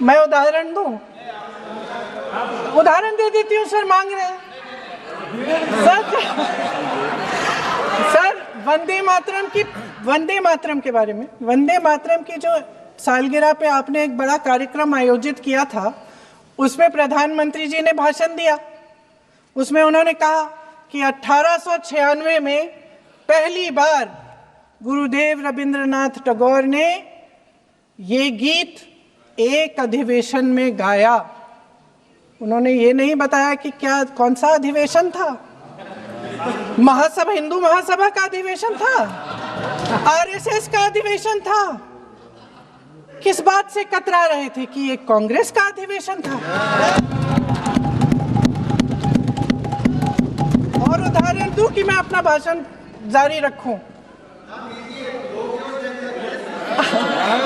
मैं उदाहरण दूं? उदाहरण दे देती हूँ सर, मांग रहे हैं सर वंदे मातरम के बारे में, वंदे मातरम की जो सालगिरह पे आपने एक बड़ा कार्यक्रम आयोजित किया था, उसमें प्रधानमंत्री जी ने भाषण दिया। उसमें उन्होंने कहा कि 1896 में पहली बार गुरुदेव रविंद्रनाथ टैगोर ने ये गीत एक अधिवेशन में गाया। उन्होंने ये नहीं बताया कि क्या कौन सा अधिवेशन था, महासभा, हिंदू महासभा का अधिवेशन था, आरएसएस का अधिवेशन था, किस बात से कतरा रहे थे कि ये कांग्रेस का अधिवेशन था। और उदाहरण दूं कि मैं अपना भाषण जारी रखूं?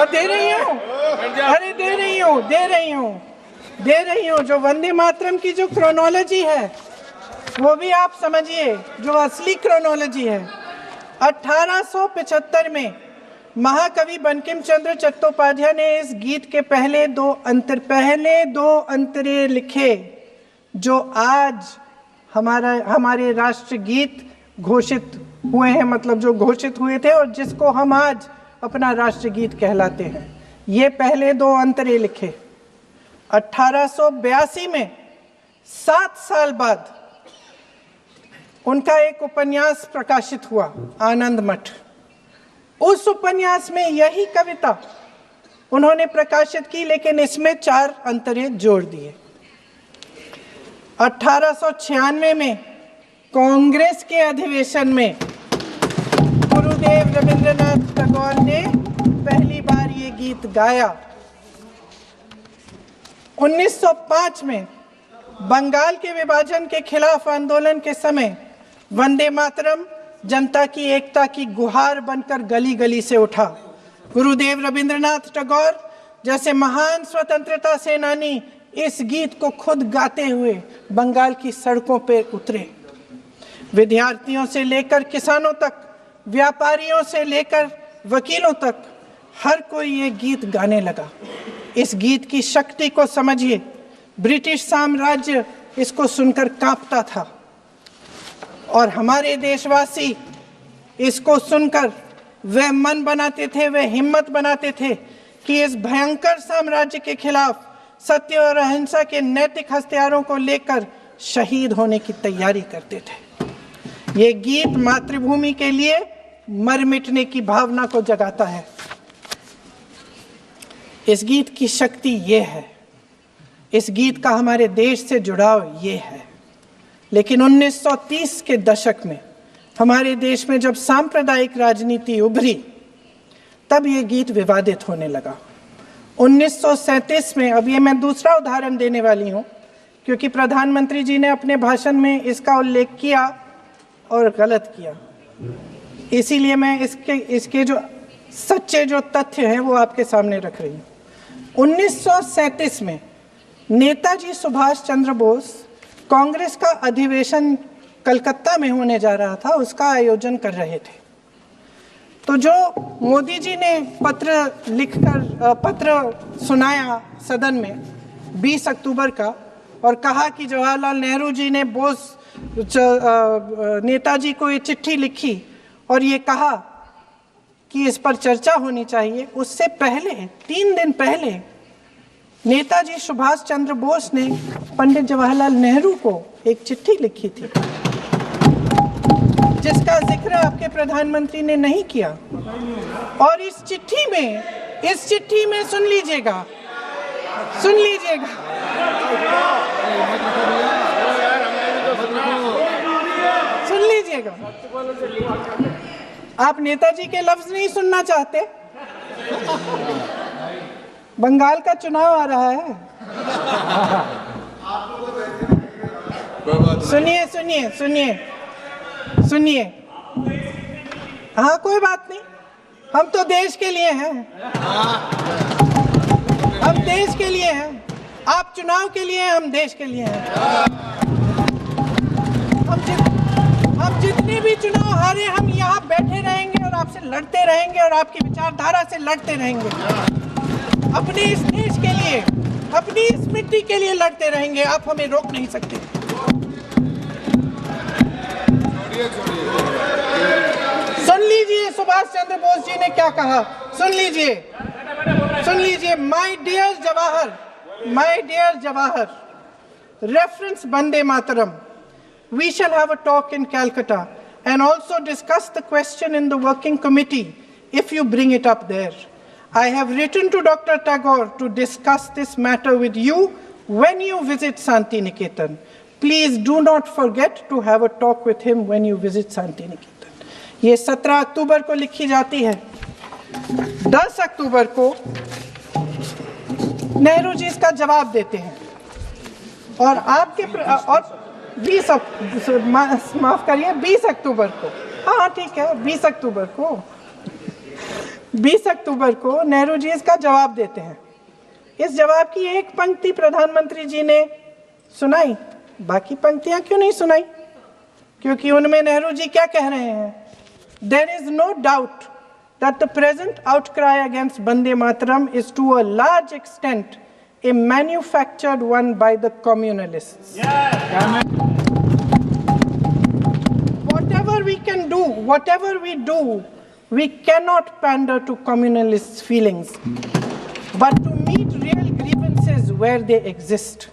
दे रही हूं, अरे दे रही हूं। जो वंदे मातरम की जो क्रोनोलॉजी है वो भी आप समझिए, जो असली क्रोनोलॉजी है। 1875 में महाकवि बंकिम चंद्र चट्टोपाध्याय ने इस गीत के पहले दो अंतरे लिखे, जो आज हमारे राष्ट्रगीत घोषित हुए हैं, मतलब जो घोषित हुए थे और जिसको हम आज अपना राष्ट्रगीत कहलाते हैं। ये पहले दो अंतरे लिखे 1882 में, 7 साल बाद उनका एक उपन्यास प्रकाशित हुआ, आनंद मठ। उस उपन्यास में यही कविता उन्होंने प्रकाशित की, लेकिन इसमें 4 अंतरे जोड़ दिए। 1896 में कांग्रेस के अधिवेशन में गुरुदेव रविंद्रनाथ टैगोर ने पहली बार ये गीत गाया। 1905 में बंगाल के विभाजन के खिलाफ आंदोलन के समय वंदे मातरम जनता की एकता की गुहार बनकर गली गली से उठा। गुरुदेव रविंद्रनाथ टैगोर जैसे महान स्वतंत्रता सेनानी इस गीत को खुद गाते हुए बंगाल की सड़कों पर उतरे। विद्यार्थियों से लेकर किसानों तक, व्यापारियों से लेकर वकीलों तक, हर कोई ये गीत गाने लगा। इस गीत की शक्ति को समझिए। ब्रिटिश साम्राज्य इसको सुनकर कांपता था और हमारे देशवासी इसको सुनकर वे मन बनाते थे, वे हिम्मत बनाते थे कि इस भयंकर साम्राज्य के खिलाफ सत्य और अहिंसा के नैतिक हथियारों को लेकर शहीद होने की तैयारी करते थे। ये गीत मातृभूमि के लिए मर मिटने की भावना को जगाता है। इस गीत की शक्ति ये है, इस गीत का हमारे देश से जुड़ाव ये है। लेकिन 1930 के दशक में हमारे देश में जब सांप्रदायिक राजनीति उभरी, तब ये गीत विवादित होने लगा। 1937 में, अब ये मैं दूसरा उदाहरण देने वाली हूँ क्योंकि प्रधानमंत्री जी ने अपने भाषण में इसका उल्लेख किया और गलत किया, इसीलिए मैं इसके जो सच्चे जो तथ्य हैं वो आपके सामने रख रही हूँ। 1937 में नेताजी सुभाष चंद्र बोस कांग्रेस का अधिवेशन कलकत्ता में होने जा रहा था, उसका आयोजन कर रहे थे। तो जो मोदी जी ने पत्र सुनाया सदन में 20 अक्टूबर का और कहा कि जवाहरलाल नेहरू जी ने नेताजी को ये चिट्ठी लिखी और ये कहा कि इस पर चर्चा होनी चाहिए, उससे पहले 3 दिन पहले नेताजी सुभाष चंद्र बोस ने पंडित जवाहरलाल नेहरू को एक चिट्ठी लिखी थी, जिसका जिक्र आपके प्रधानमंत्री ने नहीं किया। और इस चिट्ठी में सुन लीजिएगा, आप नेताजी के लफ्ज नहीं सुनना चाहते? बंगाल का चुनाव आ रहा है। सुनिए। हाँ, कोई बात नहीं, हम तो देश के लिए हैं, हम देश के लिए हैं। आप चुनाव के लिए हैं, हम देश के लिए हैं। हम जितने भी चुनाव हारे, हम यहाँ बैठे रहेंगे और आपसे लड़ते रहेंगे और आपकी विचारधारा से लड़ते रहेंगे, अपने इस देश के लिए। अपनी इस मिट्टी के लिए लड़ते रहेंगे, आप हमें रोक नहीं सकते। सुन लीजिए सुभाष चंद्र बोस जी ने क्या कहा, सुन लीजिए, सुन लीजिए। My dear Jawahar, reference Vande Mataram. We shall have a talk in Calcutta and also discuss the question in the working committee if you bring it up there. I have written to Dr. Tagore to discuss this matter with you when you visit Santi Niketan. Please do not forget to have a talk with him when you visit Santi Niketan. ये 17 अक्टूबर को लिखी जाती है। 10 अक्टूबर को नेहरू जी इसका जवाब देते हैं और आपके और 20 अक्टूबर को, हाँ ठीक है, 20 अक्टूबर को नेहरू जी इसका जवाब देते हैं। इस जवाब की एक पंक्ति प्रधानमंत्री जी ने सुनाई, बाकी पंक्तियां क्यों नहीं सुनाई? क्योंकि उनमें नेहरू जी क्या कह रहे हैं? There is no doubt that the present outcry against Vande Mataram is to a large extent a manufactured one by the communalists. Whatever we can do, whatever we do, we cannot pander to communalists' feelings, but to meet real grievances where they exist.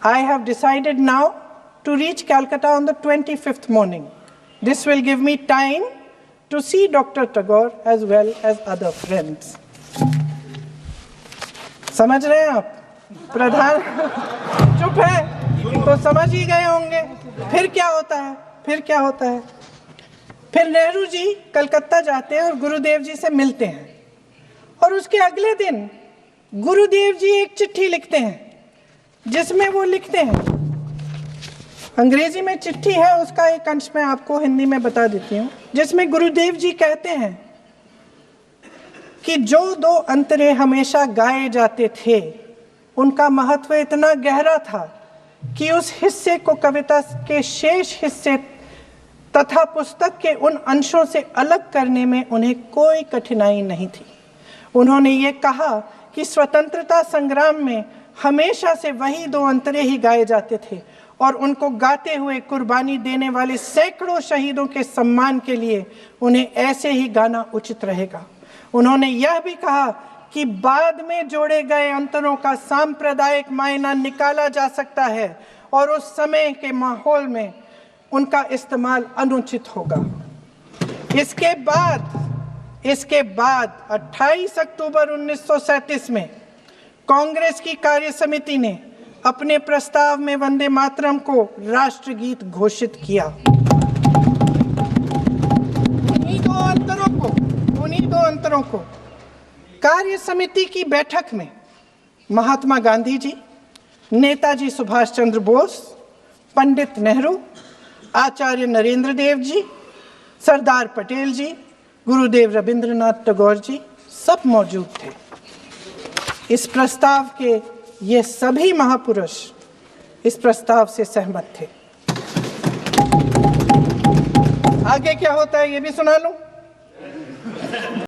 I have decided now to reach Calcutta on the 25th morning. This will give me time to see Dr. Tagore as well as other friends. समझ रहे हैं आप? प्रधान चुप है तो समझ ही गए होंगे। फिर क्या होता है? फिर नेहरू जी कलकत्ता जाते हैं और गुरुदेव जी से मिलते हैं और उसके अगले दिन गुरुदेव जी एक चिट्ठी लिखते हैं जिसमें वो लिखते हैं, अंग्रेजी में चिट्ठी है, उसका एक अंश मैं आपको हिंदी में बता देती हूँ, जिसमें गुरुदेव जी कहते हैं कि जो 2 अंतरे हमेशा गाए जाते थे उनका महत्व इतना गहरा था कि उस हिस्से को कविता के शेष हिस्से तथा पुस्तक के उन अंशों से अलग करने में उन्हें कोई कठिनाई नहीं थी। उन्होंने ये कहा कि स्वतंत्रता संग्राम में हमेशा से वही 2 अंतरे ही गाए जाते थे और उनको गाते हुए कुर्बानी देने वाले सैकड़ों शहीदों के सम्मान के लिए उन्हें ऐसे ही गाना उचित रहेगा। उन्होंने यह भी कहा कि बाद में जोड़े गए अंतरों का सांप्रदायिक मायना निकाला जा सकता है और उस समय के माहौल में उनका इस्तेमाल अनुचित होगा। इसके बाद 28 अक्टूबर 1937 में कांग्रेस की कार्य समिति ने अपने प्रस्ताव में वंदे मातरम को राष्ट्रगीत घोषित किया। उन्हीं दो अंतरों को कार्य समिति की बैठक में महात्मा गांधी जी, नेताजी सुभाष चंद्र बोस, पंडित नेहरू, आचार्य नरेंद्र देव जी, सरदार पटेल जी, गुरुदेव रविंद्रनाथ टैगोर जी सब मौजूद थे। इस प्रस्ताव के ये सभी महापुरुष इस प्रस्ताव से सहमत थे। आगे क्या होता है ये भी सुना लूं।